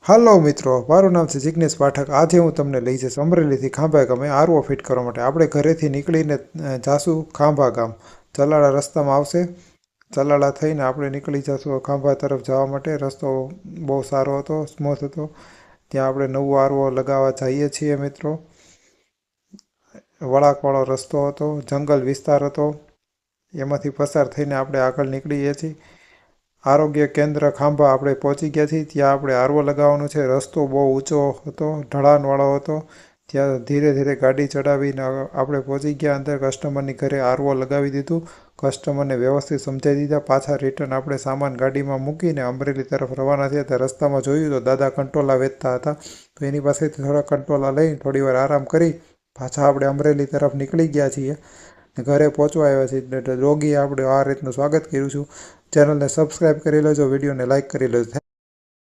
હાલો મિત્રો, મારું નામ છે જિગ્નેશ પાઠક। આજે હું તમને લઈ જઈશ અમરેલીથી ખાંભા ગામે આરઓ ફિટ કરવા માટે। આપણે ઘરેથી નીકળીને જાશું ખાંભા ગામ। ચલાળા રસ્તામાં આવશે। ચલાળા થઈને આપણે નીકળી જશું ખાંભા તરફ જવા માટે। રસ્તો બહુ સારો હતો, સ્મૂથ હતો। ત્યાં આપણે નવું આરઓ લગાવવા જઈએ છીએ મિત્રો। વળાંકવાળો રસ્તો હતો, જંગલ વિસ્તાર હતો, એમાંથી પસાર થઈને આપણે આગળ નીકળીએ છીએ। આરોગ્ય કેન્દ્ર ખાંભા આપણે પહોંચી ગયા છીએ। ત્યાં આપણે આરઓ લગાવવાનો છે। રસ્તો બહુ ઊંચો હતો, ઢળાણવાળો હતો। ત્યાં ધીરે ધીરે ગાડી ચડાવીને આપણે પહોંચી ગયા અંદર। કસ્ટમરની ઘરે આરઓ લગાવી દીધું। કસ્ટમરને વ્યવસ્થિત સમજાવી દીધા। પાછા રિટર્ન આપણે સામાન ગાડીમાં મૂકીને અમરેલી તરફ રવાના થયા। ત્યાં રસ્તામાં જોયું તો દાદા કંટોલા વેચતા હતા, તો એની પાસેથી થોડા કંટોલા લઈ થોડી વાર આરામ કરી પાછા આપણે અમરેલી તરફ નીકળી ગયા છીએ। ઘરે પહોંચવા આવ્યા છીએ। ડોગીએ આપણે આ રીતનું સ્વાગત કર્યું છું। ચેનલને સબસ્ક્રાઈબ કરી લેજો, વિડીયોને લાઇક કરી લેજો।